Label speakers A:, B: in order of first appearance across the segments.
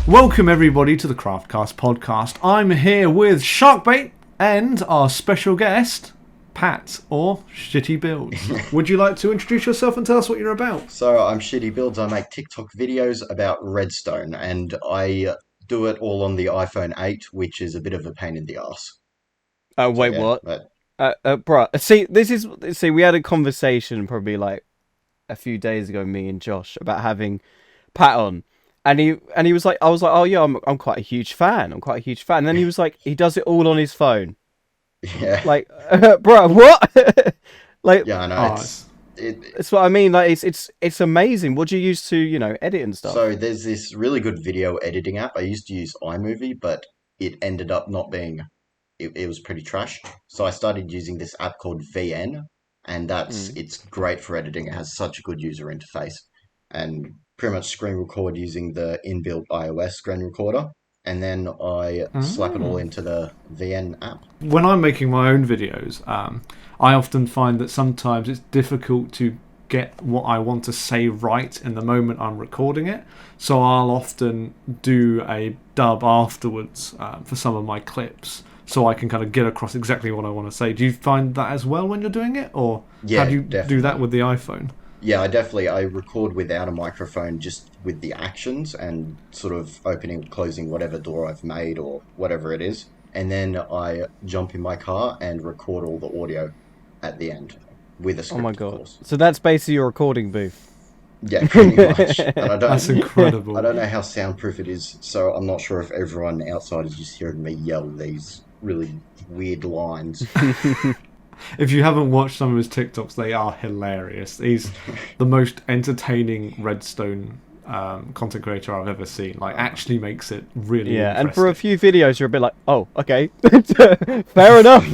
A: Welcome everybody to the Craftcast Podcast. I'm here with ShvrkBait and our special guest, Pat, or Shitty Builds. Would you like to introduce yourself and tell us what you're about?
B: So I'm Shitty Builds. I make TikTok videos about Redstone, and I do it all on the iPhone 8, which is a bit of a pain in the ass.
C: Wait,
B: yeah,
C: what?
B: But
C: Bruh, see, we had a conversation probably like a few days ago, me and Josh, about having Pat on, and he was like, I was like, oh yeah, I'm quite a huge fan. And then he was like, he does it all on his phone.
B: yeah,
C: Like, bruh, what? Like,
B: yeah, I know.
C: it's what I mean. Like, it's amazing. What do you use to, edit and stuff?
B: So there's this really good video editing app. I used to use iMovie, but it ended up not being. It was pretty trash. So I started using this app called VN, and it's great for editing. It has such a good user interface, and pretty much screen record using the inbuilt iOS screen recorder, and then I slap it all into the VN app.
A: When I'm making my own videos, I often find that sometimes it's difficult to get what I want to say right in the moment I'm recording it. So I'll often do a dub afterwards for some of my clips, so I can kind of get across exactly what I want to say. Do you find that as well when you're doing it? Or
B: Yeah,
A: how do you
B: definitely.
A: do that with the iPhone?
B: Yeah, I record without a microphone, just with the actions and sort of opening, closing whatever door I've made or whatever it is. And then I jump in my car and record all the audio at the end with a script,
C: Oh my
B: of
C: god!
B: course.
C: So that's basically your recording booth.
B: Yeah, pretty much. And I
A: That's
B: don't,
A: incredible.
B: I don't know how soundproof it is, so I'm not sure if everyone outside is just hearing me yell these really weird lines.
A: If you haven't watched some of his TikToks, they are hilarious. He's the most entertaining Redstone content creator I've ever seen. Like, actually makes it really
C: Yeah, and
A: interesting.
C: for a few videos, you're a bit like, oh, okay, fair enough.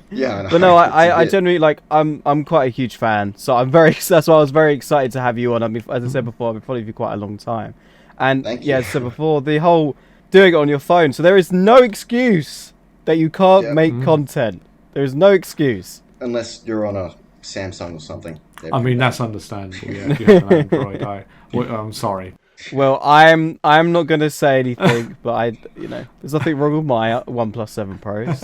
B: Yeah, I know.
C: But no,
B: It's a
C: I
B: bit-
C: generally like. I'm quite a huge fan, so that's why I was very excited to have you on. I mean, as I said before, I've been following you quite a long time, and
B: Thank
C: yeah,
B: you.
C: so before the whole doing it on your phone, so there is no excuse that you can't
B: Yep.
C: make content. There is no excuse.
B: Unless you're on a Samsung or something.
A: I mean, that's understandable. Yeah, if you have an Android, I'm sorry.
C: Well, I'm not gonna say anything, but there's nothing wrong with my OnePlus 7 Pros.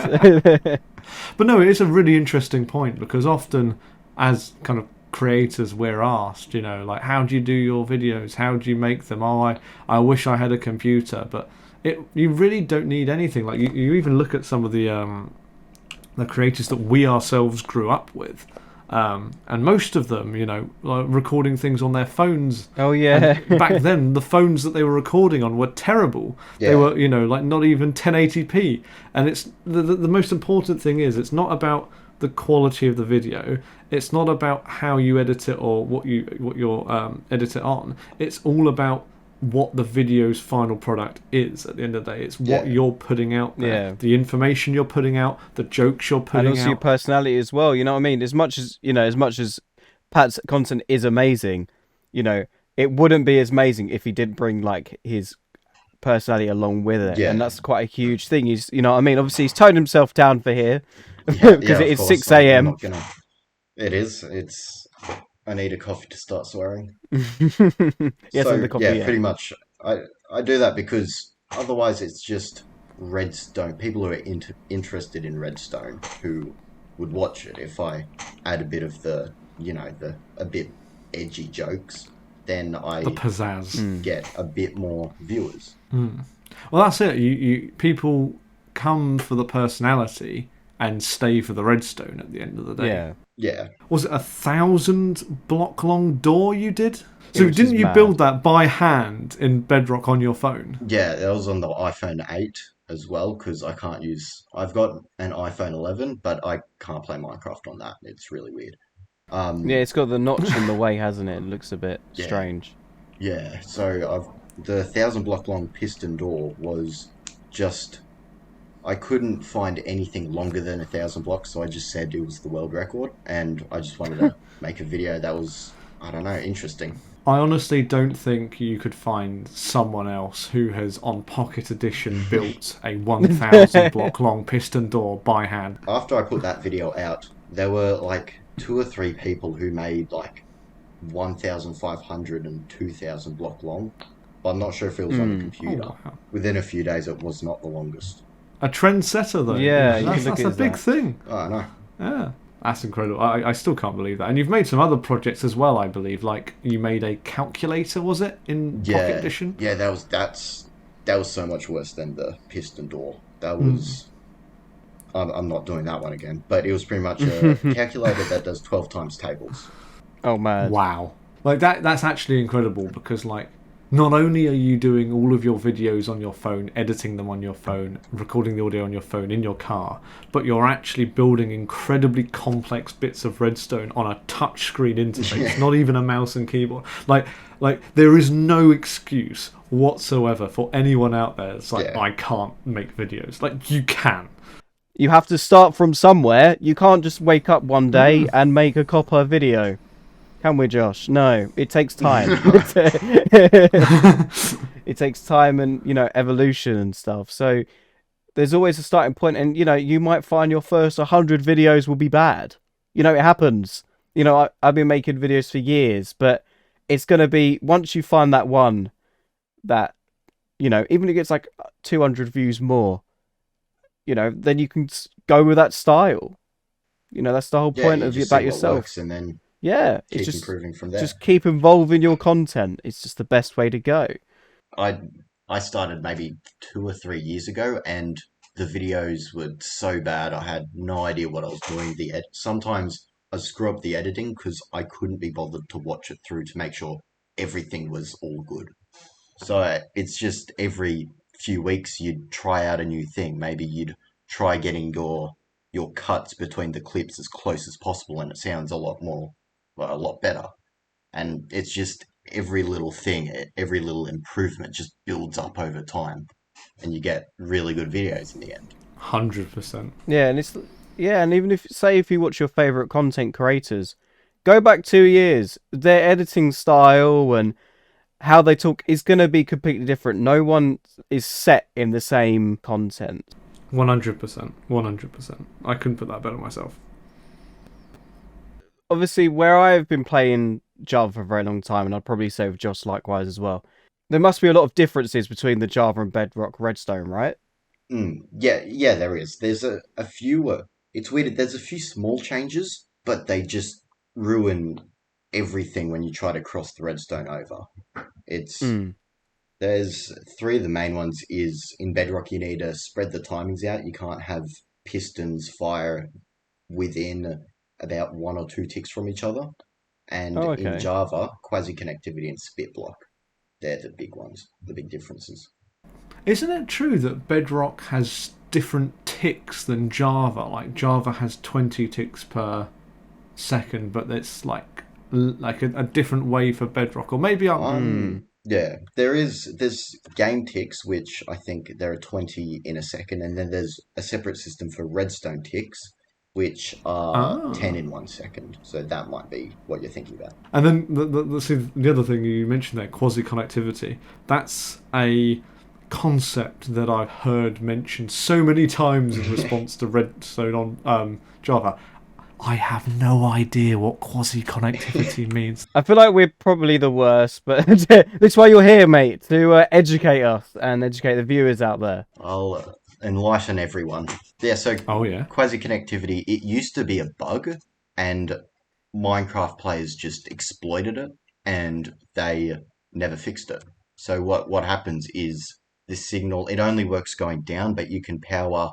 A: But no, it is a really interesting point, because often as kind of creators we're asked, like, how do you do your videos? How do you make them? Oh, I wish I had a computer. But you really don't need anything. Like, you even look at some of the creators that we ourselves grew up with. And most of them, like recording things on their phones.
C: Oh yeah.
A: And back then, the phones that they were recording on were terrible.
B: Yeah.
A: They were, like not even 1080p. And it's the most important thing is, it's not about the quality of the video. It's not about how you edit it or what you edit it on. It's all about what the video's final product is. At the end of the day, it's what you're putting out there,
C: Yeah.
A: the information you're putting out, the jokes you're putting
C: And also
A: out.
C: your personality as well. You know what I mean? As much as Pat's content is amazing, it wouldn't be as amazing if he didn't bring like his personality along with it.
B: Yeah.
C: And that's quite a huge thing. He's, you know what I mean? Obviously, he's toned himself down for here
B: Yeah,
C: because
B: of
C: it is
B: course,
C: 6
B: I'm
C: a.m.
B: not gonna... It is. I need a coffee to start swearing.
C: Yes,
B: So,
C: and the coffee.
B: yeah, pretty much. I do that because otherwise it's just Redstone. People who are interested in Redstone who would watch it. If I add a bit of a bit edgy jokes, then I
A: The pizzazz.
B: get a bit more viewers.
A: Well, that's it. You people come for the personality and stay for the redstone at the end of the day.
C: Yeah.
B: Yeah.
A: Was it 1,000 block long door you did? So
C: which
A: didn't
C: is
A: you
C: mad.
A: build that by hand in Bedrock on your phone?
B: Yeah, that was on the iPhone 8 as well, because I've got an iPhone 11, but I can't play Minecraft on that. It's really weird.
C: Yeah, it's got the notch in the way, hasn't it? It looks a bit
B: Yeah.
C: strange.
B: Yeah, so the 1,000 block long piston door was just, I couldn't find anything longer than 1,000 blocks, so I just said it was the world record, and I just wanted to make a video that was, I don't know, interesting.
A: I honestly don't think you could find someone else who has, on Pocket Edition, built a 1,000 block long piston door by hand.
B: After I put that video out, there were like 2 or 3 people who made like 1,500 and 2,000 block long, I'm not sure if it was on the computer.
A: Oh, wow.
B: Within a few days, it was not the longest.
A: A trendsetter, though.
C: Yeah, you
A: that's,
C: can look
A: that's
C: at
A: a big
C: that.
A: thing.
B: Oh, I know.
A: Yeah, that's incredible. I still can't believe that. And you've made some other projects as well, I believe. Like you made a calculator, was it, in Pocket Edition?
B: Yeah, that was so much worse than the piston door. That was. I'm not doing that one again. But it was pretty much a calculator that does 12 times tables.
C: Oh man!
A: Wow, like that's actually incredible because like. Not only are you doing all of your videos on your phone, editing them on your phone, recording the audio on your phone in your car, but you're actually building incredibly complex bits of Redstone on a touchscreen interface, not even a mouse and keyboard. Like there is no excuse whatsoever for anyone out there that's like, I can't make videos. Like, you can.
C: You have to start from somewhere. You can't just wake up one day and make a copper video. Can we, Josh? No, it takes time. It takes time and, evolution and stuff. So there's always a starting point, and, you might find your first 100 videos will be bad. It happens. I've been making videos for years, but it's going to be, once you find that one that, even if it gets like 200 views more, then you can go with that style. That's the whole point of about yourself.
B: And then
C: yeah,
B: keep
C: it's
B: improving from there.
C: Just keep evolving your content. It's just the best way to go.
B: I started maybe 2 or 3 years ago, and the videos were so bad. I had no idea what I was doing. Sometimes I screw up the editing because I couldn't be bothered to watch it through to make sure everything was all good. So it's just every few weeks you'd try out a new thing. Maybe you'd try getting your cuts between the clips as close as possible, and it sounds a lot better. And it's just every little thing, every little improvement just builds up over time, and you get really good videos in the end.
A: 100%.
C: Yeah, and even if you watch your favorite content creators, go back 2 years, their editing style and how they talk is going to be completely different. No one is set in the same content.
A: 100%. 100%. I couldn't put that better myself.
C: Obviously, where I've been playing Java for a very long time, and I'd probably say with Josh likewise as well, there must be a lot of differences between the Java and Bedrock Redstone, right?
B: Yeah, there is. There's a few. It's weird. There's a few small changes, but they just ruin everything when you try to cross the Redstone over. There's 3 of the main ones. Is in Bedrock you need to spread the timings out. You can't have pistons fire within about 1 or 2 ticks from each other. And in Java, quasi-connectivity and spit block. They're the big ones, the big differences.
A: Isn't it true that Bedrock has different ticks than Java? Like Java has 20 ticks per second, but it's like a different way for Bedrock. Or maybe
B: Yeah, there's game ticks, which I think there are 20 in a second, and then there's a separate system for Redstone ticks, which are 10 in 1 second. So that might be what you're thinking about.
A: And then the other thing you mentioned there, quasi-connectivity. That's a concept that I've heard mentioned so many times in response to Redstone on Java. I have no idea what quasi-connectivity means.
C: I feel like we're probably the worst, but that's why you're here, mate, to educate us and educate the viewers out there.
B: I'll enlighten everyone. Yeah, so quasi-connectivity, it used to be a bug, and Minecraft players just exploited it, and they never fixed it. So what happens is this signal, it only works going down, but you can power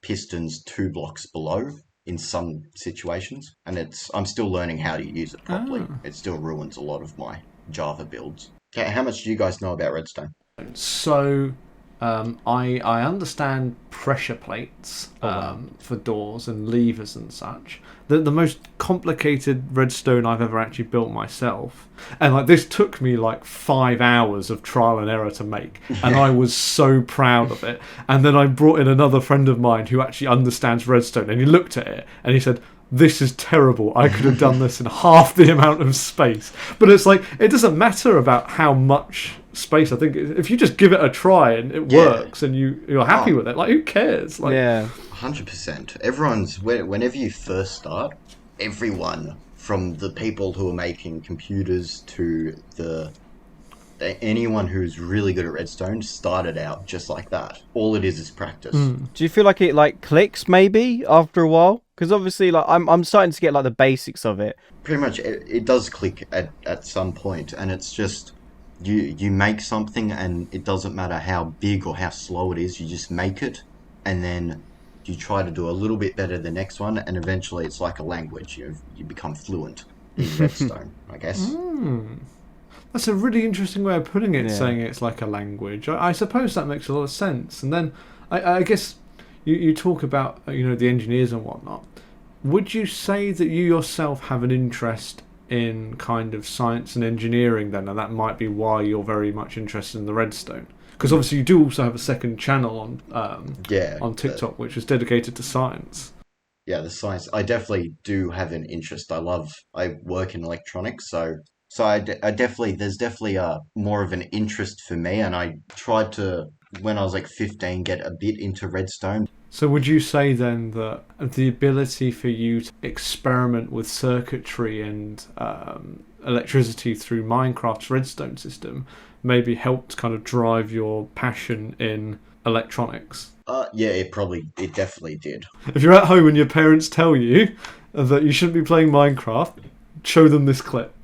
B: pistons 2 blocks below in some situations, and I'm still learning how to use it properly. It still ruins a lot of my Java builds. Okay, how much do you guys know about Redstone?
A: So I understand pressure plates for doors and levers and such. The most complicated Redstone I've ever actually built myself, and like this took me like 5 hours of trial and error to make, and I was so proud of it. And then I brought in another friend of mine who actually understands Redstone, and he looked at it and he said, "This is terrible. I could have done this in half the amount of space." But it's like, it doesn't matter about how much space. I think if you just give it a try and it works and you're happy with it, like, who cares? Like,
B: 100%. Whenever you first start, everyone, from the people who are making computers to the anyone who's really good at Redstone started out just like that. All it is practice.
C: Do you feel like it like clicks maybe after a while? Because obviously, like I'm starting to get like the basics of it.
B: Pretty much, it does click at some point, and it's just you make something, and it doesn't matter how big or how slow it is. You just make it, and then you try to do a little bit better the next one, and eventually it's like a language. You become fluent in Redstone, I guess.
A: That's a really interesting way of putting it, saying it's like a language. I suppose that makes a lot of sense. And then I guess you talk about the engineers and whatnot. Would you say that you yourself have an interest in kind of science and engineering then, and that might be why you're very much interested in the Redstone? Because obviously you do also have a second channel on TikTok, which is dedicated to science.
B: Yeah, the science. I definitely do have an interest. I work in electronics, so I definitely, there's definitely more of an interest for me, and I tried to, when I was like 15, get a bit into Redstone.
A: So would you say then that the ability for you to experiment with circuitry and electricity through Minecraft's Redstone system maybe helped kind of drive your passion in electronics?
B: Yeah, it definitely did.
A: If you're at home and your parents tell you that you shouldn't be playing Minecraft, show them this clip.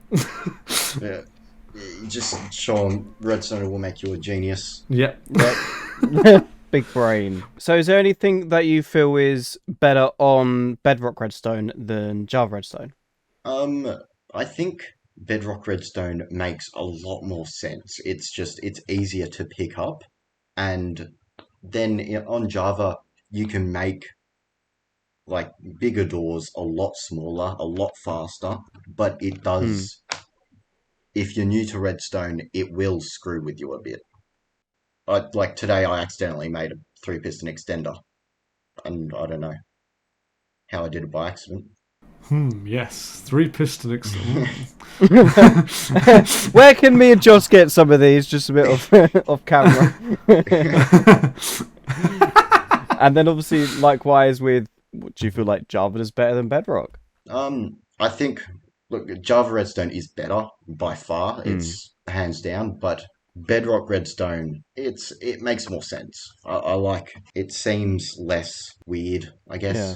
B: Yeah, you just show them Redstone will make you a genius.
A: Yep.
C: Big brain. So is there anything that you feel is better on Bedrock Redstone than Java Redstone?
B: I think Bedrock Redstone makes a lot more sense. It's easier to pick up, and then on Java you can make like bigger doors a lot smaller, a lot faster, but it does. If you're new to Redstone, it will screw with you a bit. Like today, I accidentally made a 3-piston extender, and I don't know how I did it by accident.
A: Yes, 3-piston extender.
C: Where can me and Josh get some of these? Just a bit off camera. And then obviously, likewise with, do you feel like Java is better than Bedrock?
B: I think, look, Java Redstone is better by far. It's hands down, but Bedrock Redstone, it makes more sense. I like it. Seems less weird, I guess.
C: Yeah.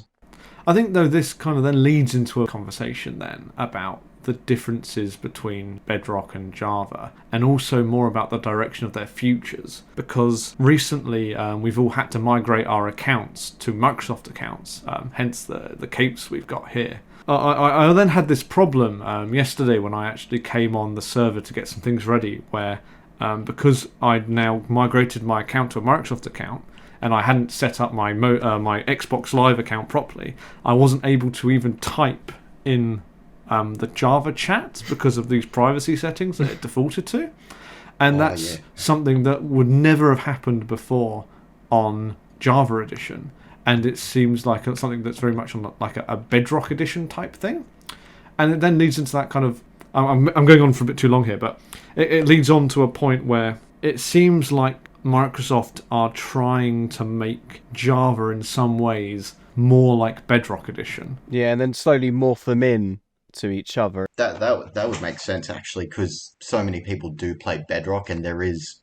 A: I think though this kind of then leads into a conversation then about the differences between Bedrock and Java, and also more about the direction of their futures, because recently we've all had to migrate our accounts to Microsoft accounts, hence the capes we've got here. I then had this problem yesterday when I actually came on the server to get some things ready, where because I'd now migrated my account to a Microsoft account, and I hadn't set up my my Xbox Live account properly, I wasn't able to even type in the Java chat because of these privacy settings that it defaulted to. And that's something that would never have happened before on Java Edition. And it seems like something that's very much on like a Bedrock Edition type thing. And it then leads into that kind of... I'm going on for a bit too long here, but it leads on to a point where it seems like Microsoft are trying to make Java in some ways more like Bedrock Edition.
C: Yeah, and then slowly morph them in to each other.
B: That would make sense actually, because so many people do play Bedrock, and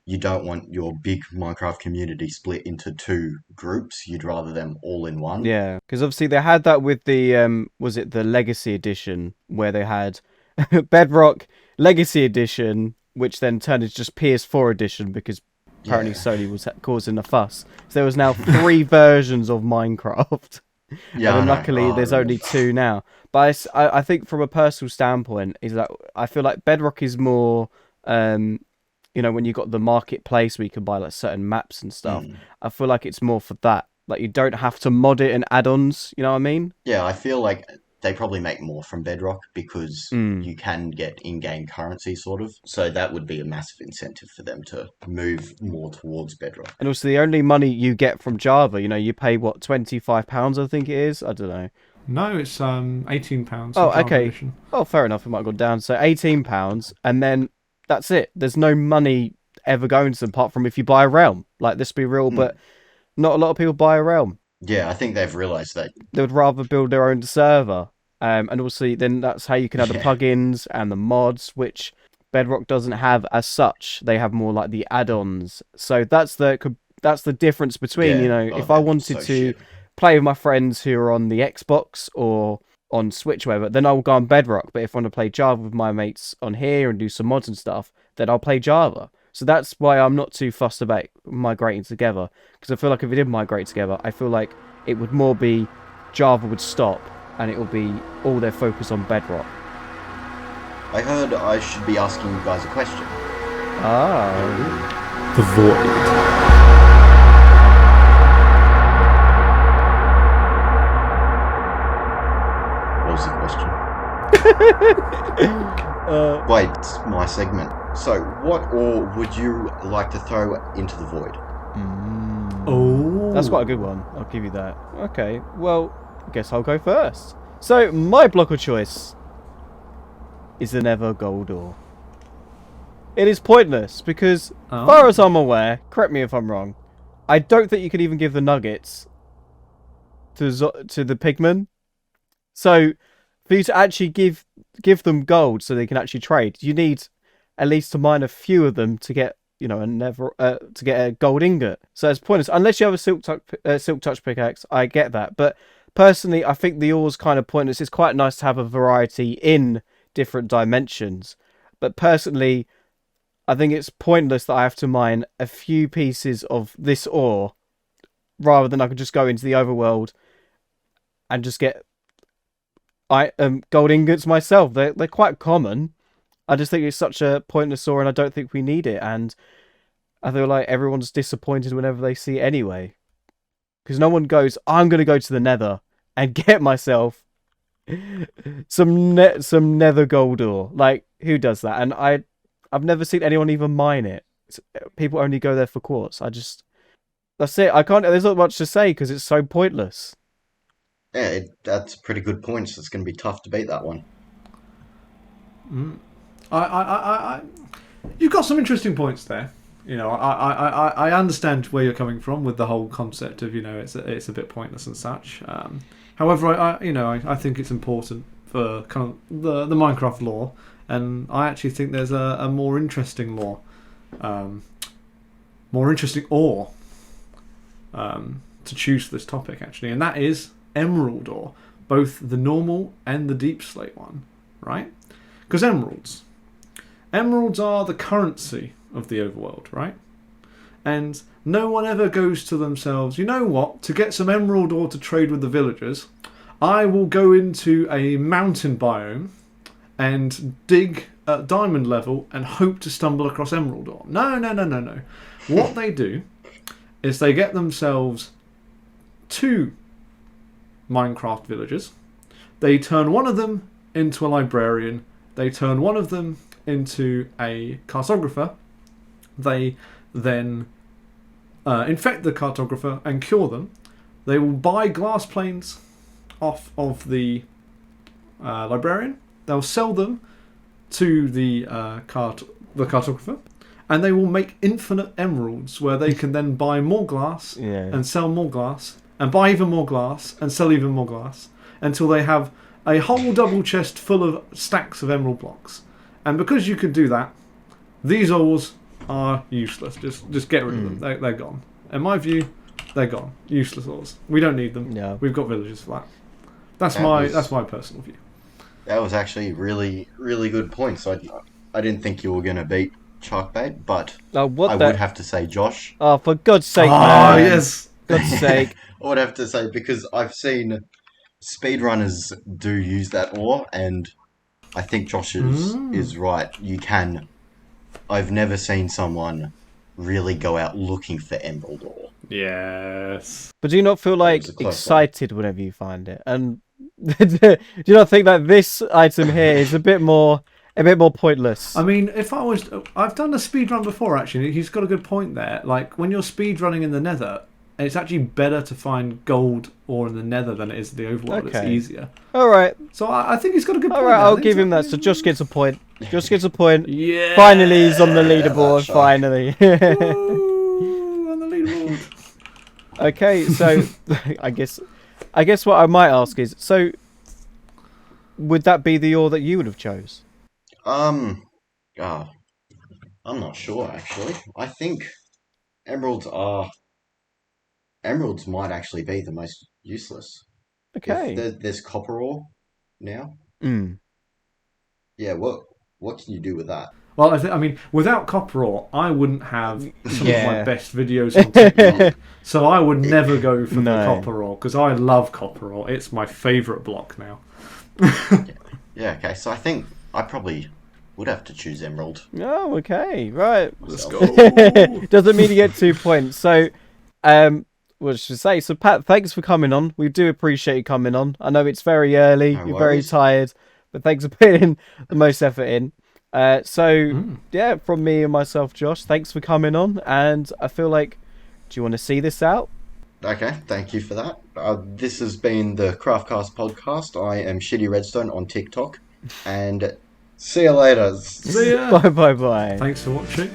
B: you don't want your big Minecraft community split into 2 groups. You'd rather them all in one.
C: Yeah, because obviously they had that with the was it the Legacy Edition, where they had Bedrock Legacy Edition, which then turned into just PS4 Edition because apparently Sony was causing a fuss. So there was now 3 versions of Minecraft. Yeah, and luckily there's only 2 now. But I think from a personal standpoint, is that I feel like Bedrock is more, when you got the marketplace where you can buy like certain maps and stuff. I feel like it's more for that. Like you don't have to mod it and add-ons. You know what I mean?
B: Yeah, I feel like they probably make more from Bedrock because you can get in-game currency, sort of. So that would be a massive incentive for them to move more towards Bedrock.
C: And also, the only money you get from Java, you pay, what, £25, I think it is? I don't know.
A: No, it's £18.
C: Oh, okay. Edition. Oh, fair enough. It might have gone down. So £18, and then that's it. There's no money ever going to them apart from if you buy a realm. Like, this be real, but not a lot of people buy a realm.
B: Yeah, I think they've realised that.
C: They would rather build their own server. And also, then that's how you can have the plugins and the mods, which Bedrock doesn't have as such. They have more like the add-ons. So that's the difference between, if I wanted to play with my friends who are on the Xbox or on Switch or whatever, then I'll go on Bedrock. But if I want to play Java with my mates on here and do some mods and stuff, then I'll play Java. So that's why I'm not too fussed about migrating together. Because I feel like if we did migrate together, I feel like it would more be Java would stop and it will be all their focus on Bedrock.
B: I heard I should be asking you guys a question.
A: The void.
B: Wait, my segment. So, what ore would you like to throw into the void?
A: Oh,
C: that's quite a good one. I'll give you that. Okay, well, I guess I'll go first. So, my block of choice is the Nether gold ore. It is pointless because, as far as I'm aware, correct me if I'm wrong, I don't think you can even give the nuggets to the pigmen. So, for you to actually give them gold so they can actually trade, you need at least to mine a few of them to get, to get a gold ingot. So it's pointless unless you have a silk touch pickaxe. I get that, but personally, I think the ore's kind of pointless. It's quite nice to have a variety in different dimensions, but personally, I think it's pointless that I have to mine a few pieces of this ore rather than I could just go into the overworld and just get gold ingots myself. They're quite common. I just think it's such a pointless ore and I don't think we need it, and I feel like everyone's disappointed whenever they see it anyway, because no one goes, I'm going to go to the Nether and get myself some Nether gold ore. Like, who does that? And I've never seen anyone even mine it. People only go there for quartz. That's it. There's not much to say because it's so pointless.
B: Yeah, that's a pretty good point. So it's going to be tough to beat that one.
A: You've got some interesting points there. I understand where you're coming from with the whole concept of, it's a bit pointless and such. However, I think it's important for kind of the Minecraft lore, and I actually think there's a more interesting lore, more interesting ore to choose for this topic actually, and that is emerald ore, both the normal and the deep slate one, right? Because emeralds are the currency of the overworld, right? And no one ever goes to themselves, you know what, to get some emerald ore to trade with the villagers, I will go into a mountain biome and dig at diamond level and hope to stumble across emerald ore. No. What they do is they get themselves 2 Minecraft villagers. They turn one of them into a librarian. They turn one of them into a cartographer. They then infect the cartographer and cure them. They will buy glass planes off of the librarian. They'll sell them to the cartographer, and they will make infinite emeralds where they can then buy more glass and sell more glass and buy even more glass and sell even more glass until they have a whole double chest full of stacks of emerald blocks. And because you can do that, these ores are useless. Just get rid of them. They're gone. In my view, they're gone. Useless ores. We don't need them.
C: No.
A: We've got villagers for that. That's my personal view.
B: That was actually really, really good point. So I didn't think you were going to beat ShvrkBait, but I would have to say Josh.
C: Oh, for God's sake,
A: man.
C: Oh,
A: yes.
C: God's sake.
B: I would have to say, because I've seen speedrunners do use that ore, and I think Josh is right. You can. I've never seen someone really go out looking for emerald ore.
A: Yes.
C: But do you not feel like excited whenever you find it? And do you not think that this item here is a bit more pointless?
A: I mean, I've done a speedrun before actually. He's got a good point there. Like when you're speedrunning in the Nether, it's actually better to find gold ore in the Nether than it is the overworld. Okay. It's easier.
C: All right.
A: So I think he's got a good point.
C: All right, I'll give him that. So Josh gets a point. Josh gets a point.
A: Yeah.
C: Finally, he's on the leaderboard. Finally.
A: Woo, on the leaderboard.
C: Okay, so I guess what I might ask is, so would that be the ore that you would have chose?
B: Ah, I'm not sure actually. I think emeralds might actually be the most useless. If
C: Okay.
B: there's copper ore now,
C: Mm.
B: yeah. What can you do with that?
A: Well, I mean, without copper ore, I wouldn't have some of my
C: Yeah.
A: best videos on TikTok. So I would
B: It-
A: never go for the
C: No.
A: copper ore because I love copper ore. It's my favourite block now.
B: Yeah. Okay. So I think I probably would have to choose emerald.
C: Oh, okay. Right.
A: Let's
B: myself.
A: go.
C: Doesn't mean you get 2 points. So, what should I say? So, Pat, thanks for coming on. We do appreciate you coming on. I know it's very early.
B: No
C: You're very
B: worries.
C: tired, but thanks for putting the most effort in. Yeah, from me and myself, Josh, thanks for coming on. And I feel like, do you want to see this out?
B: Okay, thank you for that. This has been the Craftcast Podcast. I am Shitty Redstone on TikTok, and see you later.
A: See ya.
C: Bye.
A: Thanks for watching.